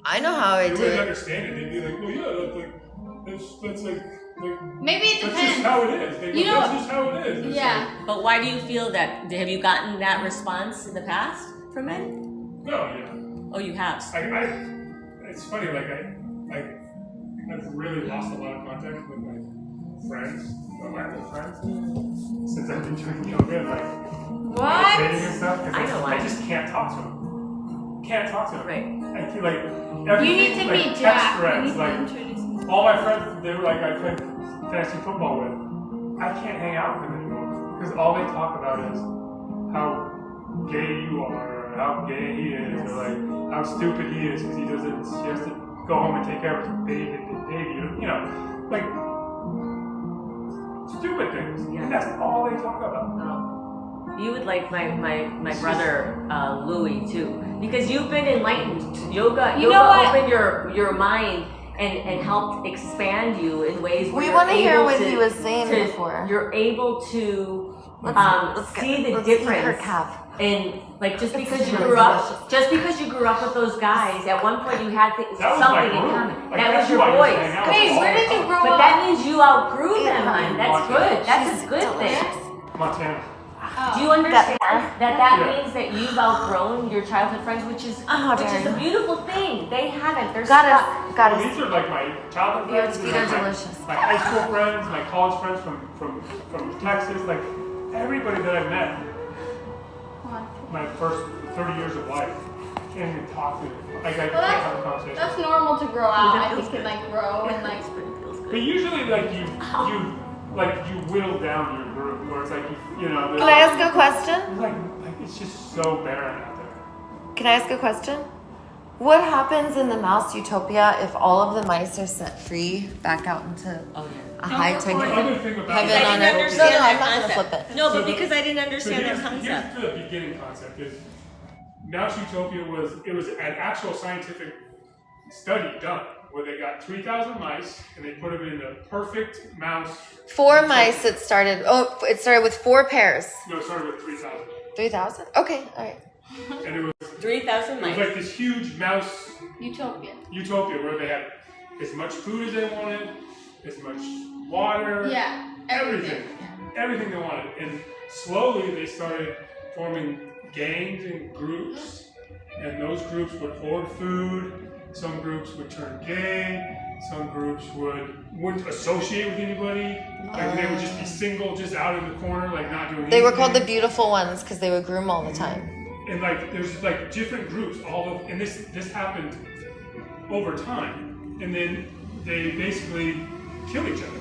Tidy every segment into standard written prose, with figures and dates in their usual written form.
I know how I They do wouldn't it. understand it. They'd be like, well, yeah, that's like Maybe it that's depends. just how it is. They go, You know- that's just how it is. It's Yeah. But why do you feel that? Have you gotten that response in the past from men? Like, no, yeah. Oh, you have. It's funny, I've really lost a lot of contact with my friends, my old friends, since I've been doing yoga and What? meditating and stuff. 'Cause I know why. I just can't talk to them. Can't talk to them. Right. I feel like You everything, need to like meet text Jack. You threads, need to like introduce all my friends, they were like I played fantasy football with. I can't hang out with them anymore because all they talk about is how gay you are, or how gay he is, or like how stupid he is because he has to go home and take care of his baby, you know, like stupid things. Yeah. And that's all they talk about. You would like my brother Louis too, because you've been enlightened. Yoga You know what? opened your mind and helped expand you in ways where We you're want to hear able what to- he was saying to- before. You're able to Let's see the let's difference. Her calf. And like just It's because you really grew up, delicious. just because you grew up with those guys, at one point you had That was something my in group. common. Like, That that's was your who I used to boys. hang out with Hey, all where the did you time. grow But up? that means you outgrew them, Yeah. hon. That's Montana. good. That's She's a good delicious. thing. Montana. Do you understand That- that Yeah. means that you've outgrown your childhood friends, which is Oh, a darn. beautiful thing. They haven't. They're Got stuck. us. Got Well, us. these are like my childhood Your friends, feet and are my- delicious. my high school friends, my college friends from Texas, like everybody that I've met my first 30 years of life. Can't even talk to them. Like I can't have a conversation. That's normal to grow out. I think and like grow and like. But usually like you whittle down your group where it's like you know Can I ask a question? like it's just so barren out there. Can I ask a question? What happens in the mouse utopia if all of the mice are set free back out into Oh yeah. a high-tech The other thing about heaven I on didn't earth? understand No, I'm that not gonna concept. flip it. No, So but because I didn't understand that so concept. here's the beginning concept is Mouse Utopia was an actual scientific study done where they got 3,000 mice and they put them in the perfect mouse. 4 mice. It started. Oh, it started with 4 pairs. No, it started with 3,000. 3,000. Okay, all right. And it was 3,000 like mice. this huge mouse Utopia. utopia where they had as much food as they wanted, as much water, Yeah. everything they wanted. And slowly they started forming gangs and groups, and those groups would hoard food. Some groups would turn gay. Some groups wouldn't associate with anybody. Like they would just be single, just out in the corner, like not doing anything. They were called the beautiful ones because they would groom all the time. And like there's like different groups, and this happened over time, and then they basically kill each other.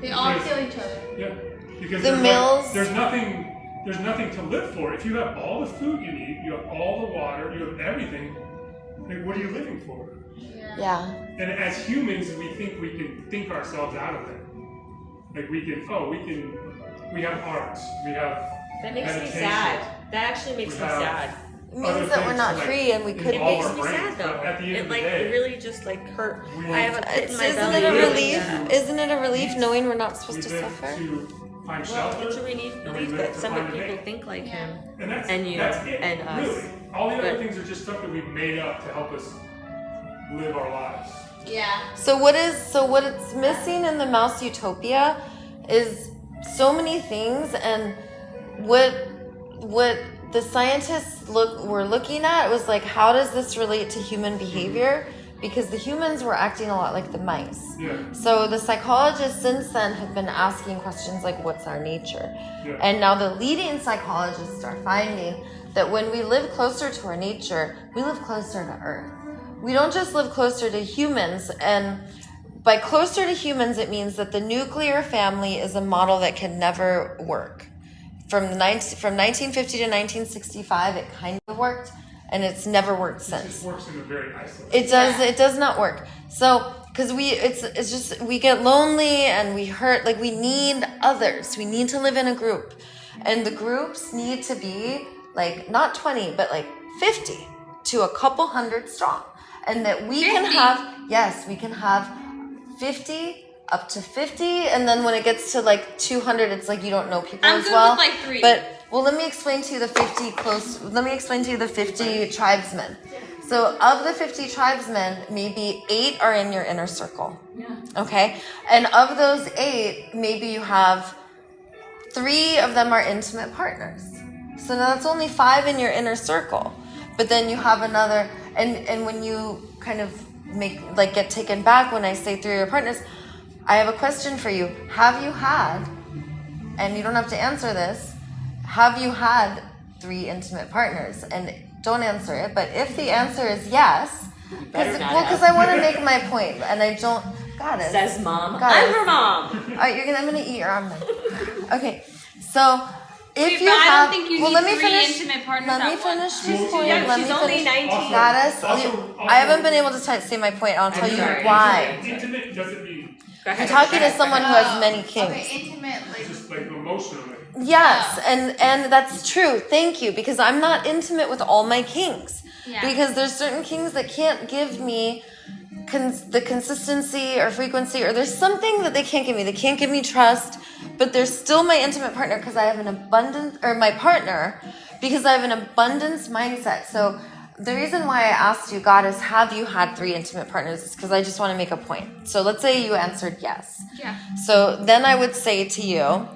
They all Because- kill each other. Yeah, because The there's mills- there's nothing to live for. If you have all the food you need, you have all the water, you have everything. Like, what are you living for? Yeah. And as humans, we think we can think ourselves out of it. Like we have arts, we have That makes me meditation. sad. That actually makes We me have- sad. It means that we're not free and we It couldn't It be. makes our me brains, sad though. but at the end It of the like day, really just like hurt. we- I have a pit in my Isn't belly. it a really relief? do. Isn't it a relief knowing we're not we supposed to live suffer? to find Well, shelter. it's a relief and we live that to some find a people mate. think like him. And that's you it, and us. really. All the other But- things are just stuff that we've made up to help us live our lives. Yeah. So what it's missing in the mouse utopia is so many things, and what the scientists were looking at was like, how does this relate to human behavior? Because the humans were acting a lot like the mice. Yeah. So the psychologists since then have been asking questions like, what's our nature? Yeah. And now the leading psychologists are finding that when we live closer to our nature, we live closer to Earth. We don't just live closer to humans, and by closer to humans, it means that the nuclear family is a model that can never work. From 1950 to 1965, it kind of worked, and it's never worked It since. just works in a very isolated. It does not work. So, because it's just, we get lonely and we hurt, like we need others. We need to live in a group. And the groups need to be like, not 20, but like 50 to a couple hundred strong. And that we can 50? we can have 50 up to 50. And then when it gets to like 200, it's like you don't know people I'm as good well. with, like, 3. But, well, let me explain to you the 50 tribesmen. So of the 50 tribesmen, maybe 8 are in your inner circle. Yeah. Okay? And of those 8, maybe you have 3 of them are intimate partners. So now that's only 5 in your inner circle. But then you have another, and when you kind of get taken back when I say 3 of your partners, I have a question for you. Have you had, and you don't have to answer this, have you had 3 intimate partners? And don't answer it, but if the answer is yes, because I want to make my point, and I don't, Goddess. Says mom. Goddess. I'm her mom. All right, I'm gonna eat your arm then. Okay, so if Wait, you but I have, don't think you well, need let me 3 finish. intimate partners Let me at finish once. this point. Yeah, Let she's me only finish. 19. Goddess, Also- I haven't been able to say my point. I'll tell you sorry. why. Intimate doesn't mean Go ahead. You're talking Go to ahead. someone who has many kings. Okay, intimate, like. just like emotionally. Yes, and that's true. Thank you, because I'm not intimate with all my kings. Yeah. Because there's certain kings that can't give me the consistency or frequency, or there's something that they can't give me. They can't give me trust, but they're still my intimate partner because I have an abundance, or my partner, because I have an abundance mindset. So the reason why I asked you, Goddess, have you had 3 intimate partners, is because I just want to make a point. So let's say you answered yes. Yeah. So then I would say to you,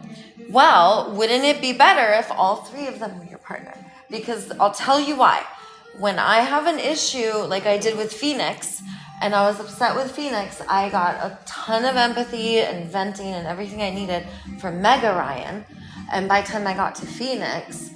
well, wouldn't it be better if all 3 of them were your partner? Because I'll tell you why. When I have an issue like I did with Phoenix, and I was upset with Phoenix, I got a ton of empathy and venting and everything I needed from Mega Ryan. And by the time I got to Phoenix,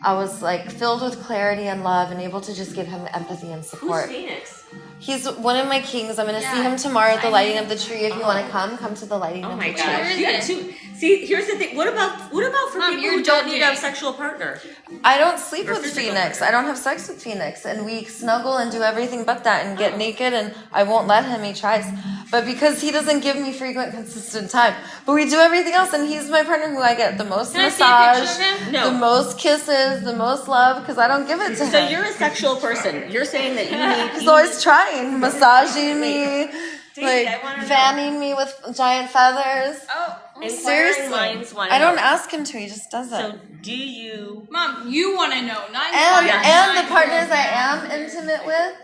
I was like filled with clarity and love and able to just give him empathy and Who's support. Phoenix? He's one of my kings. I'm going to see Yeah. him tomorrow at the I lighting know. of the tree. If you want to come to the lighting Oh of my the tree. gosh. Where is You got it? 2. See, here's the thing. What about for Mom, people you're who don't need to have judging. sexual partner? I don't sleep Or with physical Phoenix. partner. I don't have sex with Phoenix. And we snuggle and do everything but that and get naked, and I won't let him. He tries. But because he doesn't give me frequent, consistent time. But we do everything else, and he's my partner who I get the most Can I see a picture massage, of him? No. the most kisses, the most love, because I don't give it to So him. you're a sexual person. You're saying that you need. He's always trying, massaging me, Daisy, I wanna like know. fanning me with giant feathers. Oh, Seriously, minds wanna I don't know. ask him to. He just does it. So do you? Mom, you want to know, not And your and not the partners your- I am intimate with,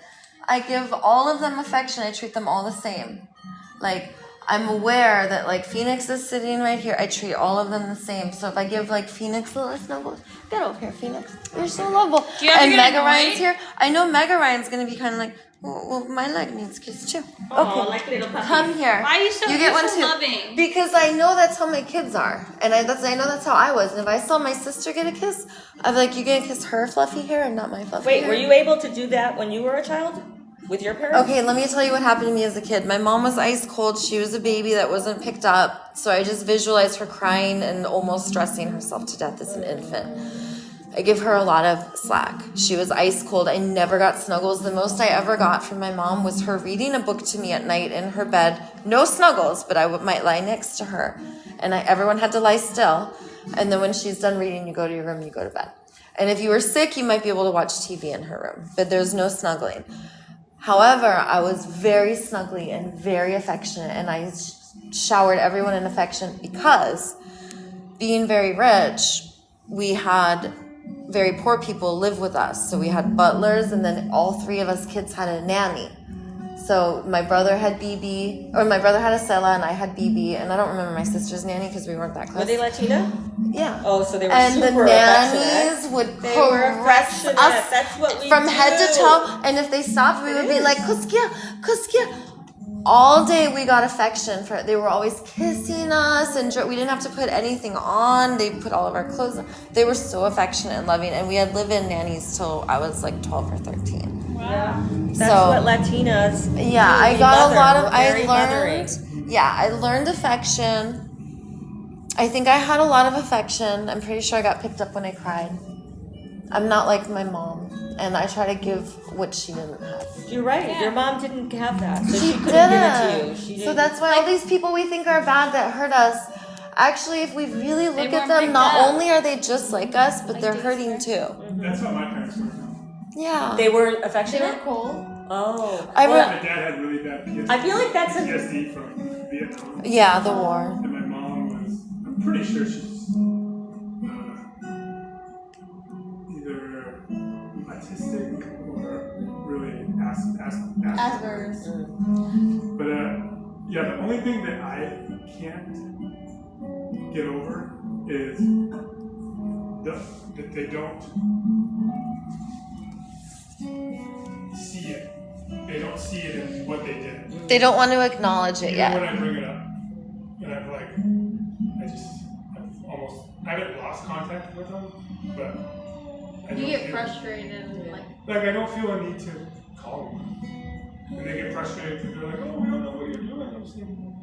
I give all of them affection. I treat them all the same. Like, I'm aware that like Phoenix is sitting right here. I treat all of them the same. So if I give like Phoenix little snuggles, get over here, Phoenix. You're so lovable. Do you have to And get Mega annoyed? Ryan's here. I know Mega Ryan's gonna be kind of like, well, my leg needs kiss too. Oh, Okay, like little puppy. come here. Why are you so, You get you're one so too. loving? Because I know that's how my kids are, and I know that's how I was. And if I saw my sister get a kiss, I'd be like, "You gonna kiss her fluffy hair and not my fluffy Wait, hair?" were you able to do that when you were a child with your parents? Okay, let me tell you what happened to me as a kid. My mom was ice cold. She was a baby that wasn't picked up, so I just visualized her crying and almost stressing herself to death as an infant. I give her a lot of slack. She was ice cold. I never got snuggles. The most I ever got from my mom was her reading a book to me at night in her bed. No snuggles, but I might lie next to her. And everyone had to lie still. And then when she's done reading, you go to your room, you go to bed. And if you were sick, you might be able to watch TV in her room, but there's no snuggling. However, I was very snuggly and very affectionate, and I showered everyone in affection because being very rich, we had very poor people live with us. So we had butlers, and then all 3 of us kids had a nanny. So my brother had BB, or my brother had a Sela, and I had BB, and I don't remember my sister's nanny because we weren't that close. Were they Latina? Yeah. Oh, so they were And super the affectionate. nannies would They were caress affectionate. us That's what we from do. head to toe. And if they stopped, we would be is. like, Kuskia, Kuskia. All day we got affection for it. They were always kissing us, and we didn't have to put anything on. They put all of our clothes on. They were so affectionate and loving, and we had live-in nannies till I was like 12 or 13. Yeah. That's So- what Latinas. Yeah, do. I We got mother. a lot of. We're I very learned. mothering. Yeah, I learned affection. I think I had a lot of affection. I'm pretty sure I got picked up when I cried. I'm not like my mom, and I try to give what she didn't have. You're right. Your mom didn't have that, so she couldn't didn't. give it to you. She So didn't. that's why all these people we think are bad that hurt us, actually, if we really look at weren't them, picked not up. only are they just like us, but they're hurting too. That's how my parents were. Yeah. They were They were affectionate. cool. Oh. I My re- dad had really bad PTSD. I feel like that's a. PTSD from Vietnam. yeah, the war. And my mom was, I'm pretty sure she's either, I autistic or really Asperger's. Asperger's. But yeah, the only thing that I can't get over is that they don't see it. They don't see it in what they did. They don't want to acknowledge it Even yet. when I bring it up, and I haven't lost contact with them, but I You don't get feel- frustrated and like. Like I don't feel a need to call them, and they get frustrated because they're like, "Oh, we don't know what you're doing." I'm saying,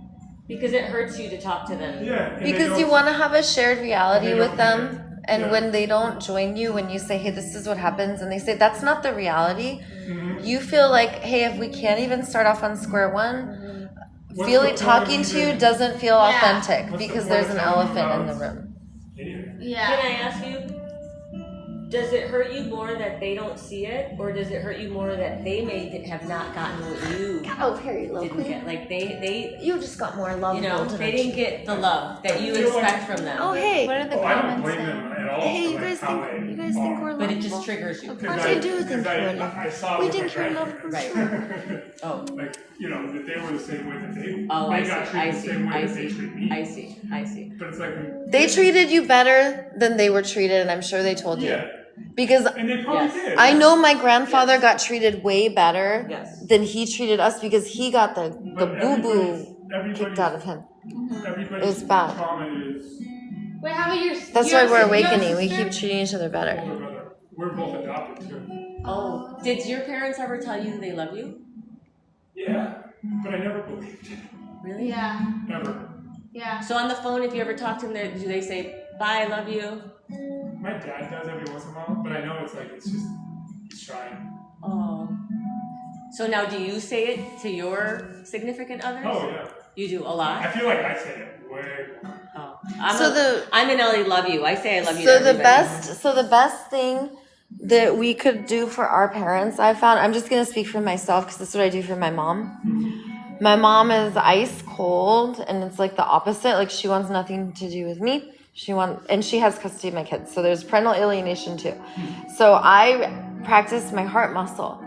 Because it hurts you to talk to them. yeah, and they Because you don't- want to have a shared reality They with don't them. get it. And Yeah. when they don't join you, when you say, hey, this is what happens, and they say, that's not the reality, Mhm. you feel like, hey, if we can't even start off on square one, What's Feely the point talking of to you even- doesn't feel Yeah. authentic What's the because point there's of an talking elephant in about- the room. Anyway. Yeah. Can I ask you, does it hurt you more that they don't see it, or does it hurt you more that they may have not gotten what you Oh, Harry, didn't get? Like they You just got more love. you know, they didn't get the love that you I feel like- expect from them. Oh, hey. What are the Oh, I don't comments blame saying? them at all. Hey, for, you like, guys how think they you guys think are. we're But it lovable? just triggers you. Of Because course I do think because we're lovable. I saw We with my think you're lovable. grandparents. Oh. Like, you know, that they were the same way that they, Oh, they I got see, treated I the see, same way I that they see, treat me. I see, I see. But it's like They treated you better than they were treated, and I'm sure they told you. yeah, Because and they probably Yes. did. I know my grandfather got treated way better Yes. than he treated us because he got the But boo-boo everybody's kicked out of him. Everybody's It was bad. trauma is Wait, how about your? That's your why we're your awakening. We sister? keep treating each other better. older brother. We're both adopted too. Oh, did your parents ever tell you they love you? Yeah, but I never believed it. Really? Yeah. Never. Yeah. So on the phone, if you ever talk to them, do they say bye, I love you? My dad does every once in a while, but I know it's just he's trying. Oh. So now, do you say it to your significant others? Oh yeah. You do a I lot. feel like I say it way more. Oh. I'm in LA. Love you. I say I love you. So to the everybody. best thing that we could do for our parents, I found, I'm just gonna speak for myself because this is what I do for my mom. My mom is ice cold, and it's like the opposite. Like she wants nothing to do with me. And she has custody of my kids, so there's parental alienation too. So I practice my heart muscle.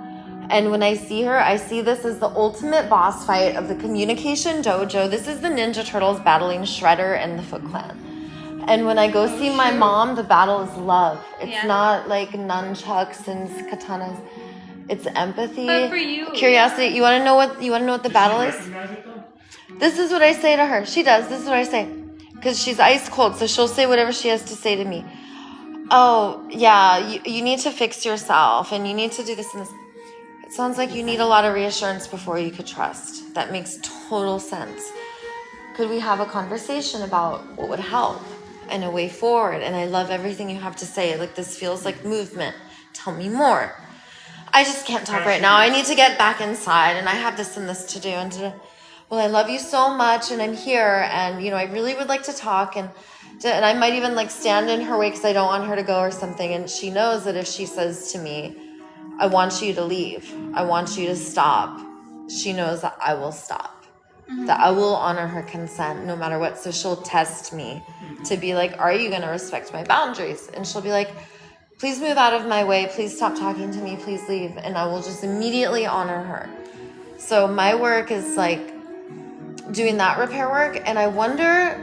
And when I see her, I see this as the ultimate boss fight of the communication dojo. This is the Ninja Turtles battling Shredder and the Foot Clan. And when I go see my mom, the battle is love. It's Yeah. not like nunchucks and katanas. It's empathy, But for you, curiosity. You want to know what the battle Does is? she recognize it though? This is what I say to her. She does. This is what I say. Because she's ice cold, so she'll say whatever she has to say to me. Oh, yeah, you need to fix yourself, and you need to do this and this. It sounds like you need a lot of reassurance before you could trust. That makes total sense. Could we have a conversation about what would help and a way forward? And I love everything you have to say. Like, this feels like movement. Tell me more. I just can't talk right now. I need to get back inside, and I have this and this to do. And well, I love you so much, and I'm here, and I really would like to talk, and I might even like stand in her way because I don't want her to go or something. And she knows that if she says to me, I want you to leave, I want you to stop, she knows that I will stop, that I will honor her consent no matter what. So she'll test me to be like, are you going to respect my boundaries? And she'll be like, please move out of my way, please stop talking to me, please leave. And I will just immediately honor her. So my work is like doing that repair work. And I wonder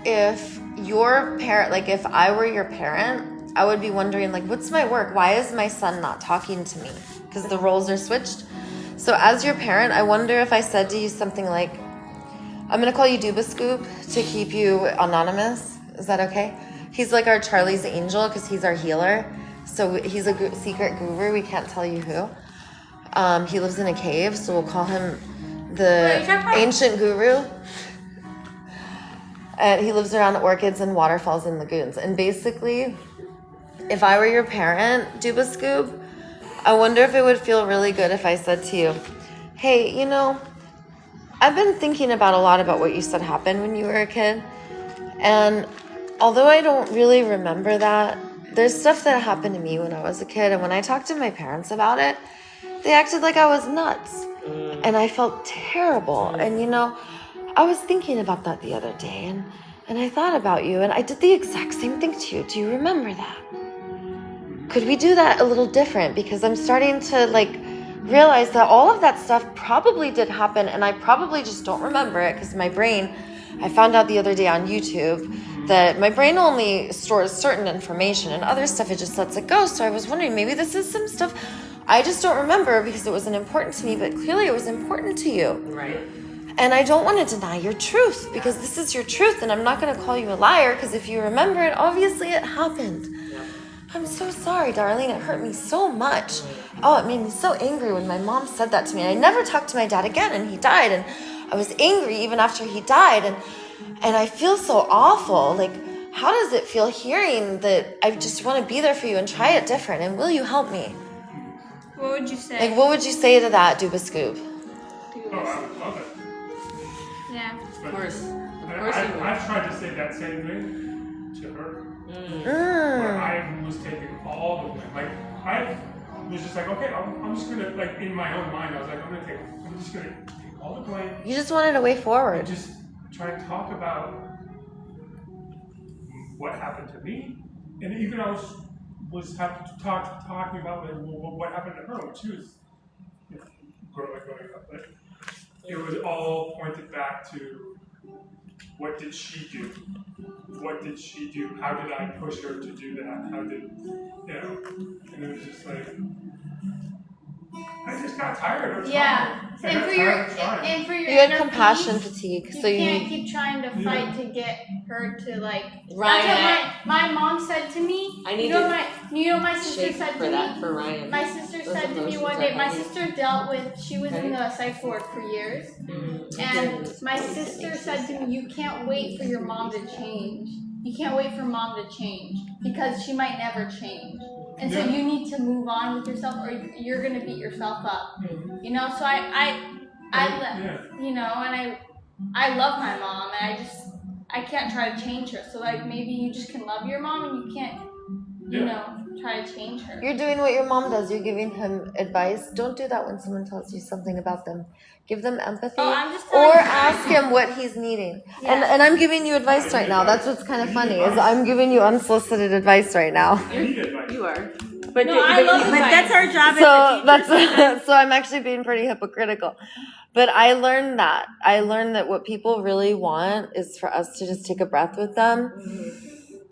if your parent, like if I were your parent, I would be wondering, like, what's my work? Why is my son not talking to me? Because the roles are switched. So as your parent, I wonder if I said to you something like, I'm going to call you Duba Scoop to keep you anonymous. Is that okay? He's like our Charlie's Angel because he's our healer. So he's a secret guru. We can't tell you who. He lives in a cave, so we'll call him the ancient guru. And he lives around orchids and waterfalls and lagoons. And basically, if I were your parent, Duba Scoop, I wonder if it would feel really good if I said to you, hey, I've been thinking about a lot about what you said happened when you were a kid. And although I don't really remember that, there's stuff that happened to me when I was a kid. And when I talked to my parents about it, they acted like I was nuts. And I felt terrible. And, I was thinking about that the other day. And I thought about you. And I did the exact same thing to you. Do you remember that? could we do that a little different? Because I'm starting to like realize that all of that stuff probably did happen, and I probably just don't remember it because my brain, I found out the other day on YouTube that my brain only stores certain information, and other stuff it just lets it go. So I was wondering, maybe this is some stuff I just don't remember because it wasn't important to me, but clearly it was important to you. Right. And I don't want to deny your truth because this is your truth, and I'm not going to call you a liar because if you remember it, obviously it happened. I'm so sorry, darling. It hurt me so much. Oh, it made me so angry when my mom said that to me. I never talked to my dad again, and he died, and I was angry even after he died, and I feel so awful. Like, how does it feel hearing that I just want to be there for you and try it different, and will you help me? What would you say? Like, what would you say to that, Duba Scoop? Oh, I would love it. Yeah. But Of course. I've tried to say that same thing to her. Mm. Where I was taking all the blame. Like, I was just like, okay, I'm just gonna, like, in my own mind, I was like, I'm just gonna take all the blame You just wanted a way and forward. just try and talk about what happened to me. And even I was talking about, like, what happened to her when she was growing up. But it was all pointed back to what did she do? What did she do? How did I push her to do that? How did, and it was just like, I just got tired of trying. Yeah. I got tired of trying. and for your You had inner compassion peace, fatigue, you so you can't need. keep trying to fight to get her to like. Ryan, That's what my mom said to me. I need you know to what my sister shake said for to that me. for Ryan. My sister Those said to me emotions one are day. My heavy. sister dealt with. She was in the psych ward for years, and my sister said to me, "You can't wait for your mom to change. You can't wait for mom to change because she might never change." And so you need to move on with yourself, or you're gonna beat yourself up. You know. So you know, and I love my mom, and I can't try to change her. So like maybe you just can love your mom, and you can't, you know, try to change her. You're doing what your mom does. You're giving him advice. Don't do that when someone tells you something about them. Give them empathy, Oh, I'm just telling or you. ask him what he's needing. Yeah. And I'm giving you advice right now. That's what's kind of funny is I'm giving you unsolicited advice right now. I need advice. You are. But, No, I love but advice. that's our job So as a teacher. that's so I'm actually being pretty hypocritical. But I learned that what people really want is for us to just take a breath with them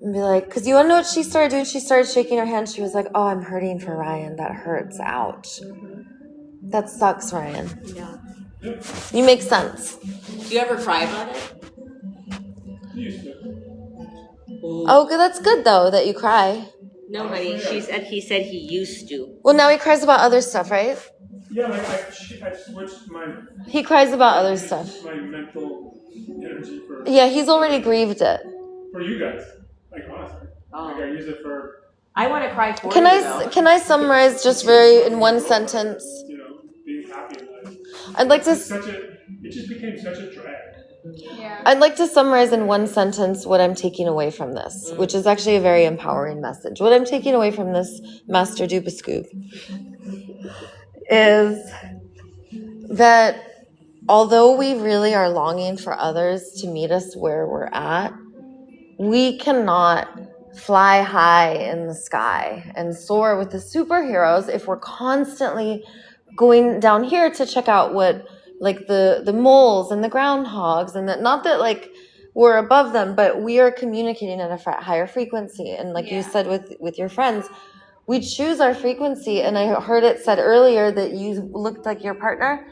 and be like, because you want to know what she started doing? She started shaking her hand. She was like, "Oh, I'm hurting for Ryan. That hurts. Ouch. That sucks, Ryan. Yeah. You make sense." Do you ever cry about it? Used to. Oh, good. That's good though that you cry. No, honey. He said he used to. Well, now he cries about other stuff, right? Yeah, like I switched He cries about other stuff. my mental energy for Yeah, he's already grieved it. you guys. Like honestly, like I use it for I want to cry for Can you, I though. can I summarize just very in one sentence? being happy in life. I'd like to. It just became such a drag. Yeah. I'd like to summarize in one sentence what I'm taking away from this, which is actually a very empowering message. What I'm taking away from this, Master Duba Scoop, is that although we really are longing for others to meet us where we're at, we cannot fly high in the sky and soar with the superheroes if we're constantly going down here to check out what like the moles and the groundhogs and that not that like we're above them, but we are communicating at a higher frequency. And like you said with your friends, we choose our frequency. And I heard it said earlier that you looked like your partner.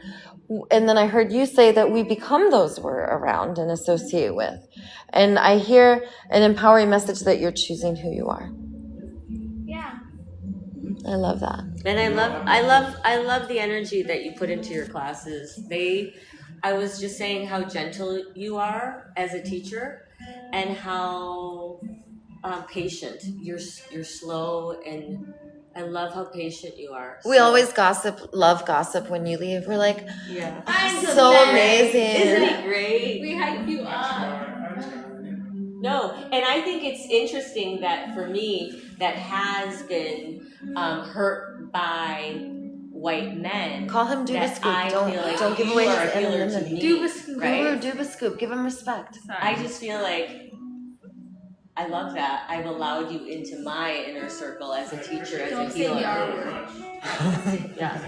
And then I heard you say that we become those we're around and associate with. And I hear an empowering message that you're choosing who you are. Yeah. I love that. And I love the energy that you put into your classes. I was just saying how gentle you are as a teacher, and how patient. You're slow, and I love how patient you are. We always love gossip when you leave. We're like, yeah. I'm so glad. amazing. Isn't it great? We hype you up. No, and I think it's interesting that for me, that has been hurt by white men. Call him Duba that Scoop. I feel like Don't give you away are his a healer to anonymity. me, Duba Scoop. right? Guru Duba Scoop. Give him respect. Sorry. I just feel like I love that. I've allowed you into my inner circle as a teacher, as Don't a say the healer. R Very word. much. Yeah.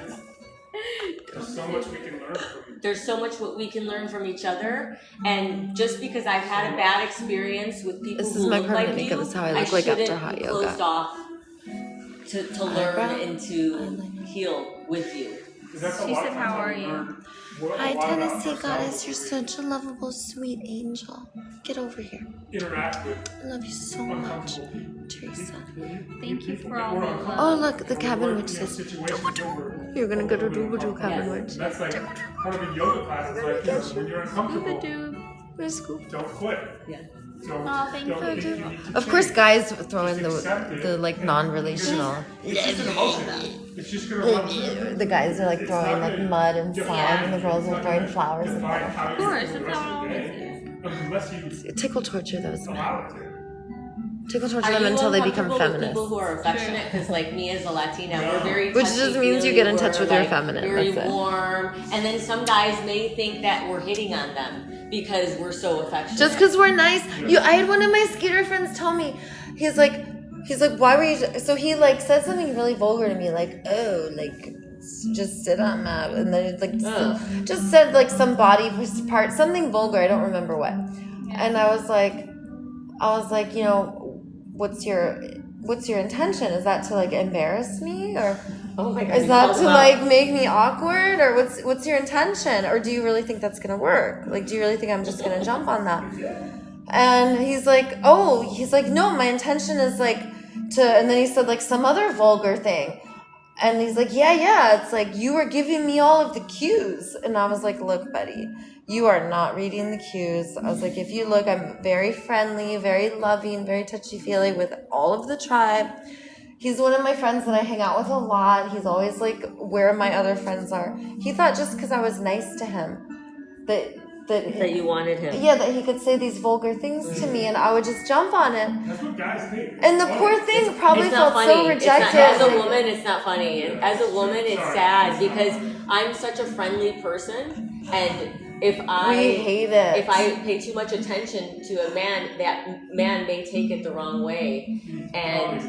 There's so much we can learn from you. There's so much what we can learn from each other, and just because I've had a bad experience with people This who is my look like permanent you, makeup. This is how I look like shouldn't after hot be yoga. closed off to learn Eyebrow, and to heal with you. 'Cause that's a She lot said, of "How times are when we you?" learn what- Hi, a lot about Tennessee ourselves Goddess. You're is such a lovable, sweet angel. Get over here. we interact with I love you so much, uncomfortable people. Teresa. Thank you for We're all the uncomfortable. love. Oh, look, the cabin witch says, You're gonna go to Doobadoo Cabin And Witch. that's like part of a yoga class. It's like, you know, when you're uncomfortable, Doob. Where's Scoop? don't quit. Yeah. Don't, Aw, thank don't you. think you need to Of course, change. guys throw in Just accept the it. like non-relational. It's just an emotion. It's just gonna run through. The guys are like It's throwing not like gonna mud and define slime, and the you. girls It's are not throwing gonna flowers and define stuff. how Of you course, feel the that's rest how of the it day, always unless you Tickle torture those men. allow it to. Tickle torture Are them you until they become uncomfortable with feminist. people who are affectionate? Because like me as a Latina, we're very Which just means you get in touch with your feminine, Very that's it. warm, and then some guys may think that we're hitting on them because we're so affectionate. Just because we're nice. I had one of my skater friends tell me, he's like, why were you? So he like said something really vulgar to me, like, oh, like, just sit on that, and then it's like, just said like some body part, something vulgar. I don't remember what. And I was like, you know, what's your intention? Is that to like embarrass me, or oh my God, is you that called to him like out. make me awkward, or what's your intention, or do you really think that's gonna work? Like, do you really think I'm just gonna jump on that? And he's like, no, my intention is like to, and then he said like some other vulgar thing. And he's like, yeah, it's like you were giving me all of the cues. And I was like, look, buddy, you are not reading the cues. I was like, if you look, I'm very friendly, very loving, very touchy-feely with all of the tribe. He's one of my friends that I hang out with a lot. He's always like where my other friends are. He thought just because I was nice to him that you wanted him. yeah, that he could say these vulgar things to me and I would just jump on it. That's what guys think. And the poor thing probably It's not felt funny. so rejected. As a woman, it's not funny. And as a woman, it's sad because I'm such a friendly person, and if we hate it. if I pay too much attention to a man, that man may take it the wrong way, and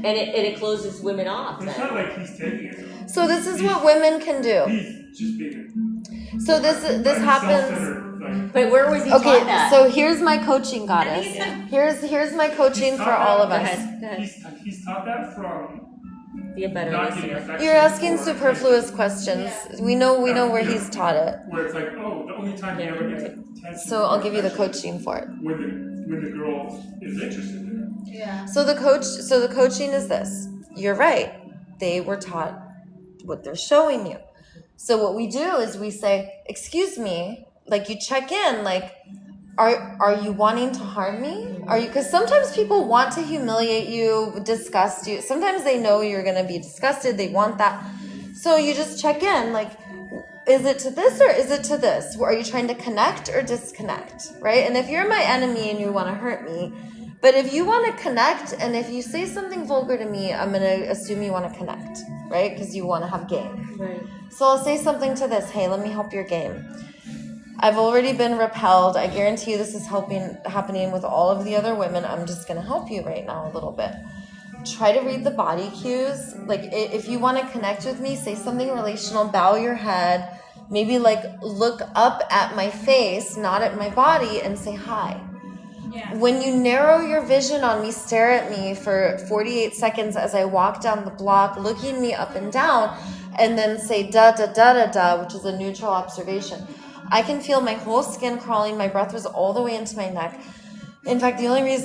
it closes women off. But it's Then. not like he's taking it. So this is what women can do. He's just being So this happens. self-centered, like, But where was he Okay, taught that? so here's my coaching goddess. Here's my coaching He's for taught all of that- us. Go ahead. He's taught that from Be a better not getting listener. affection. You're asking or superfluous questions. We know where he's taught it. Where it's like, oh, the only time he ever gets attention. So I'll give you the affection coaching for it. when the girl is interested in it. Yeah. So the coaching is this. You're right. They were taught what they're showing you. So what we do is we say, excuse me, like you check in, like, are you wanting to harm me? Are you, because sometimes people want to humiliate you, disgust you. Sometimes they know you're going to be disgusted. They want that. So you just check in, like, is it to this or is it to this? Are you trying to connect or disconnect, right? And if you're my enemy and you want to hurt me, but if you want to connect and if you say something vulgar to me, I'm going to assume you want to connect, right? Because you want to have game. Right. So I'll say something to this. Hey, let me help your game. I've already been repelled. I guarantee you this is happening with all of the other women. I'm just going to help you right now a little bit. Try to read the body cues. Like if you want to connect with me, say something relational, bow your head, maybe like look up at my face, not at my body, and say hi. Yeah. When you narrow your vision on me, stare at me for 48 seconds as I walk down the block, looking me up and down, and then say da da da da da, which is a neutral observation. I can feel my whole skin crawling. My breath was all the way into my neck. In fact, the only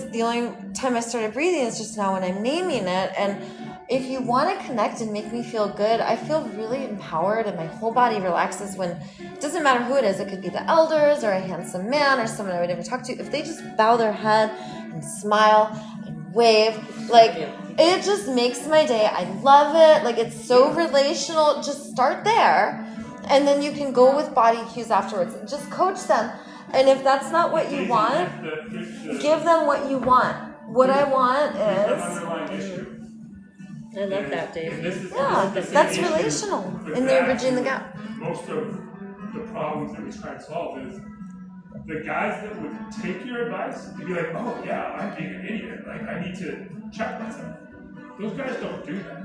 time I started breathing is just now when I'm naming it. And if you want to connect and make me feel good, I feel really empowered and my whole body relaxes when, it doesn't matter who it is. It could be the elders or a handsome man or someone I would never talk to. If they just bow their head and smile and wave, like it just makes my day. I love it. Like it's so relational. Just start there. And then you can go with body cues afterwards. Just coach them. And if that's not what you want, give them what you want. What I want is... underlying issue. I love that, Dave. And this is Yeah, the same that's issue relational. with And they're that. bridging the gap. Most of the problems that we try to solve is the guys that would take your advice, you'd be like, oh yeah, I'm being an idiot. Like I need to check myself. Those guys don't do that.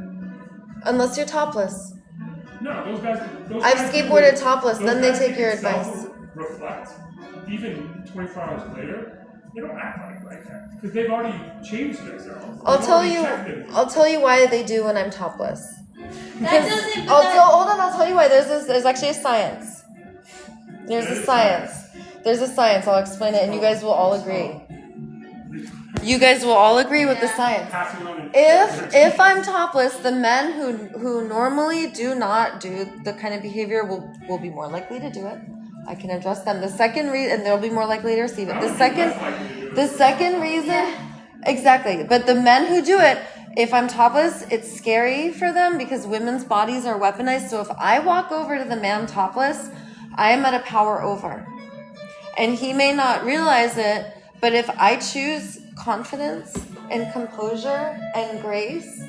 Unless you're topless. No, those guys. I've guys skateboarded who- topless, those then they guys take who your can advice. Self-reflect, even 24 hours later, they don't act like that because they've already changed themselves. I'll They've tell already you. checked themselves. I'll tell you why they do when I'm topless. That doesn't. Hold on. I'll tell you why. There's actually a science. There's a science. There's a science. I'll explain it, and you guys will all agree. You guys will all agree with the science. Passing on and- If I'm topless, the men who normally do not do the kind of behavior will be more likely to do it. I can address them. The second reason, and they'll be more likely to receive it. The second reason, exactly. But the men who do it, if I'm topless, it's scary for them because women's bodies are weaponized. So if I walk over to the man topless, I am at a power over. And he may not realize it, but if I choose confidence and composure and grace,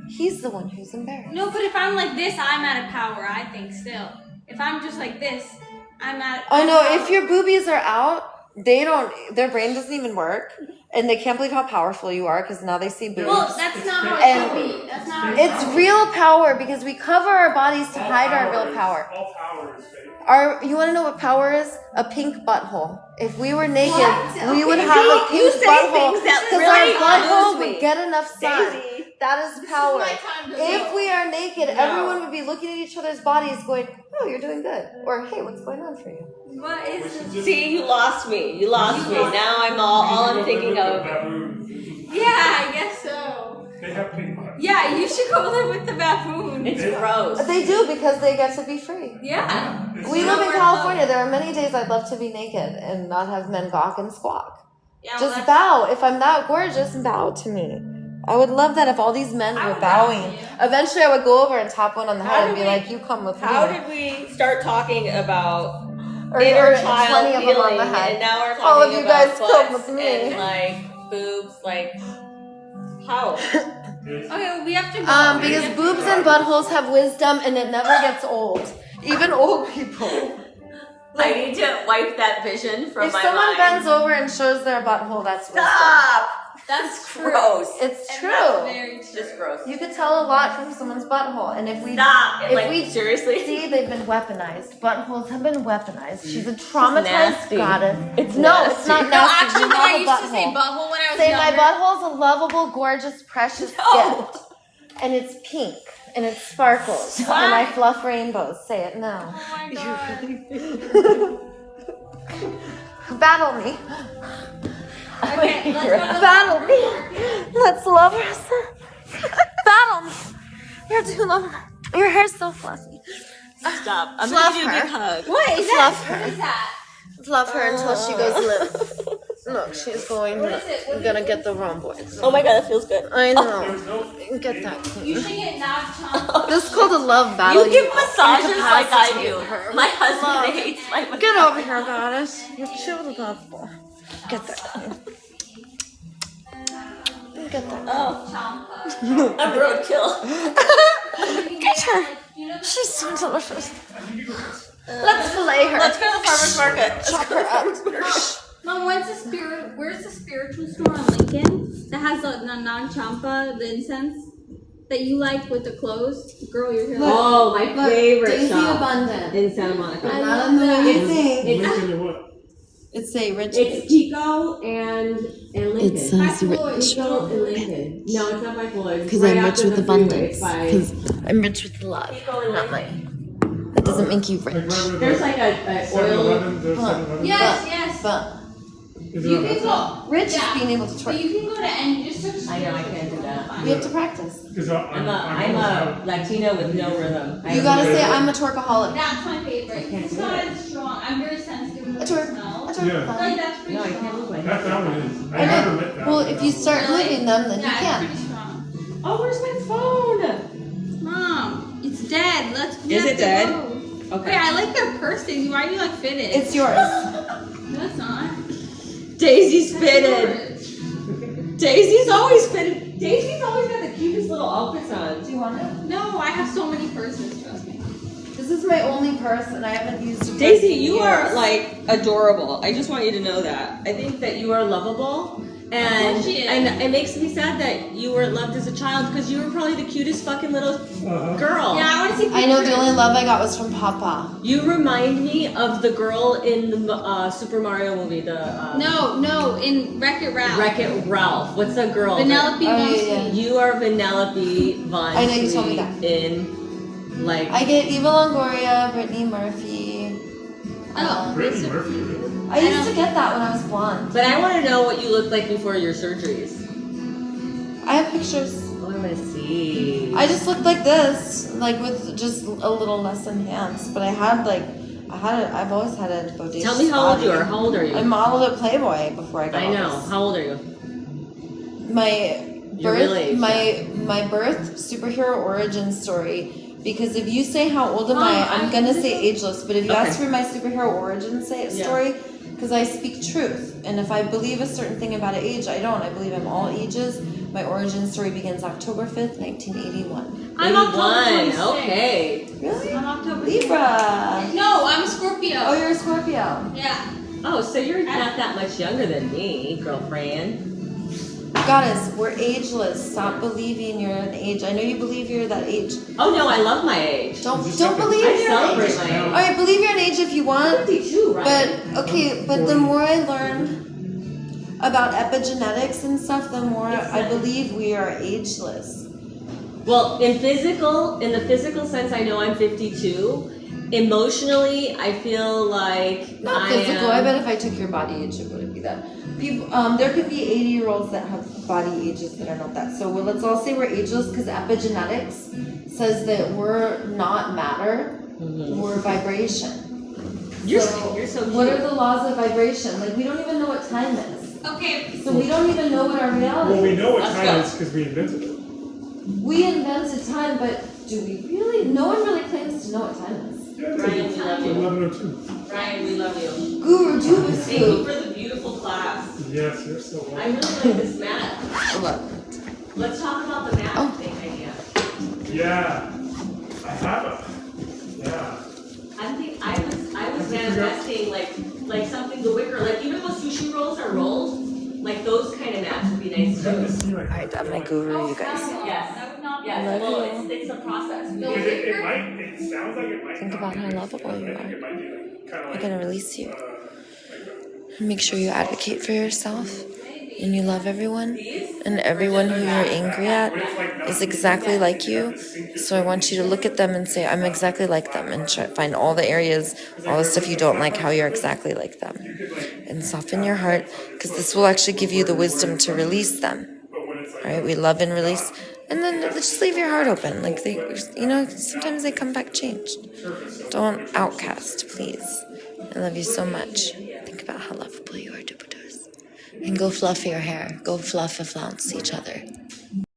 he's the one who's embarrassed. No, but if I'm like this, I'm out of power, I think still. If I'm just like this, I'm out Oh no, power. if your boobies are out, their brain doesn't even work. And they can't believe how powerful you are because now they see boobs. Well, that's not how it And- should be. That's not how it It's real power because we cover our bodies to hide our real power. All power is fake. You want to know what power is? A pink butthole. If we were naked, What? we would Okay. have a You pink say butthole things that because really our butthole lose me. would get enough sun. Daisy. That is power. my time to If go. we are naked, everyone would be looking at each other's bodies going, oh, you're doing good. Or, hey, what's going on for you? What We is should this? just- See, you lost me. You lost me. Now I'm all we should I'm go thinking live with of. the baboons. Yeah, I guess so. They have pink butts. Yeah, you should go live with the baboon. It's gross. They do because they get to be free. Yeah. It's We not- live in California. There are many days I'd love to be naked and not have men gawk and squawk. Yeah, well, Just that's- bow. If I'm that gorgeous, bow to me. I would love that if all these men I were would bow to bowing. you. Eventually, I would go over and tap one on the How head and did be we- like, you come with How me. did we start talking about Or inner 20 child of them on healing, the head. and now we're talking All of you about guys come butts with me. and like boobs, like how? It's- Okay, we have to go. Because boobs and buttholes have wisdom and it never gets old. Even old people. I need to wipe that vision from If my someone mind. bends over and shows their butthole, that's wisdom. Stop! That's true. Gross. It's And true. that's very It's true. just gross. You could tell a lot from someone's butthole. And if we Stop! if Like we seriously? see they've been weaponized, buttholes have been weaponized. She's a traumatized nasty. goddess. It's no, nasty. it's not No, nasty. actually, You when I love a used to say butthole. butthole when I was Say younger. my butthole's a lovable, gorgeous, precious No. gift. And it's pink. And it sparkles. And I fluff rainbows. Say it now. Oh my god. Battle me. Okay, let's go to the Battle me. Let's love her. Battle me. You're too lovely. Your hair's so fluffy. Stop. I'm Fluff gonna give you a her. big hug. What is Fluff that? her. What is that? Love her until she goes limp. Look, she's going. What is it? What is gonna it? get the rhomboids. Oh my god, that feels good. I know. There's no. Get that. You should get knob chomp. This is called a love battle. You give massages like I incapacitate do. her. My husband Love. hates my massage. Get over here, goddess. You're too lovable. Get that. queen. Get that. Oh, I'm roadkill. Get her. You know, She's so delicious. You go first. Let's fillet her. Let's go to the farmer's market. chop her up. Mom, where's the spiritual store on Lincoln that has the Nag Champa, the incense that you like with the clothes? Girl, you're here. Oh, my favorite Daisy shop Abundant. in Santa Monica. I Not love in the way that. you think. Lincoln and what? It's a rich. It's Chico and Lincoln. By Floyd. Chico and Lincoln. No, it's not by Floyd. Because Right I'm after rich with the freeway. abundance. It's by- Because I'm rich with love, not money. That doesn't make you Like rich. where were There's the like a 7-Eleven? oil. There's 7-Eleven? Yes, yes. But Is it You on can that go. rich is Yeah. being able to But twerk. you can go to and you just search. I know, I can't do that. We have to practice. Because I'm a Latino with no rhythm. You gotta say I'm a twerkaholic. That's my favorite. can't It's do not it. as strong. I'm very sensitive with A the twerk. smell. A twerk. Yeah. Like that's pretty No, I strong. can't move my That hand. one is. I I never know. met that Well, one. if you start Really? living them, then Yeah, you it's can. pretty strong. Oh, where's my phone? Mom, it's dead. We Is have it to dead? go. Okay. Wait, I like their purse, Daisy. Why do you like fitted? It's yours. No, it's not. Daisy's That's fitted. yours. Daisy's always fitted. Daisy's always got the cutest little outfits on. Do you want it? No, I have so many purses. Trust me. This is my only purse, and I haven't used it. Daisy, you are like adorable. I just want you to know that. I think that you are lovable. And, course she is. and it makes me sad that you weren't loved as a child because you were probably the cutest fucking little girl. Yeah, I want to see. I know the pictures. only love I got was from Papa. You remind me of the girl in the Super Mario movie, the No, in Wreck-It Ralph. Wreck-It Ralph. What's the girl? Vanellope Oh, Von yeah, Sweet. yeah. You are Vanellope Von I know, you told me Sweet that. in like I get Eva Longoria, Brittany Murphy. Oh. Brittany Murphy. Really? I used to get that when I was blonde. But I want to know what you looked like before your surgeries. I have pictures. Oh, I want to see. I just looked like this, like with just a little less enhanced. But I've always had a bodacious Tell me how old body. you are. How old are you? I modeled at Playboy before I got I all know. this. How old are you? My Your birth, real age, my birth superhero origin story. Because if you say how old am Mom, I'm gonna say ageless. But if you Okay. ask for my superhero origin Yeah. story, because I speak truth, and if I believe a certain thing about an age, I don't. I believe I'm all ages. My origin story begins October 5th, 1981. I'm October 81. 26th. Okay. Really? I'm October. Libra. No, I'm Scorpio. Oh, you're a Scorpio. Yeah. Oh, so you're not that much younger than me, girlfriend. Goddess, we're ageless. Stop believing you're an age. I know you believe you're that age. Oh no, I love my age. Don't Just don't have to- believe I you're an celebrate age. my All age. right, believe you're an age if you want. 52, right? But okay, but the more I learn about epigenetics and stuff, the more I believe we are ageless. Well, in the physical sense, I know I'm 52. Emotionally, I feel like Not physical. I bet if I took your body age, it wouldn't be that. People, there could be 80-year-olds that have body ages that are not that. So let's all say we're ageless because epigenetics says that we're not matter, we're vibration. You're So you're so cute. what are the laws of vibration? Like we don't even know what time is. Okay. So we don't even know what our reality Well, we is. know what Let's time go. it is because we invented it. We invented time, but do we really? No one really claims to know what time is. Yeah, Ryan, we love you. 11:02. Ryan, we love you. Guru Juba Thank you Scoop. for the beautiful class. Yes, you're so I welcome. really like this mat. Look. Let's talk about the mat Oh. thing idea. Yeah, I have a. Yeah. I was manifesting like something the wicker, like even those sushi rolls are rolled, like those kind of mats would be nice too. Alright, I'm my guru, you guys. Yes. That would not be. Yes, Love well, you. it's a process. It might. It sounds like it might. Think not about be how mixed. lovable you I think are. it might be like, kind of I'm like. gonna release you. Like Make sure you advocate for yourself and you love everyone. And everyone who you're angry at is exactly like you. So I want you to look at them and say, I'm exactly like them. And try find all the areas, all the stuff you don't like, how you're exactly like them. And soften your heart, because this will actually give you the wisdom to release them. All right, we love and release. And then just leave your heart open. Like, sometimes they come back changed. Don't outcast, please. I love you so much. Think about how lovable you are, Dupados. And go fluff your hair. Go fluff and flounce each other.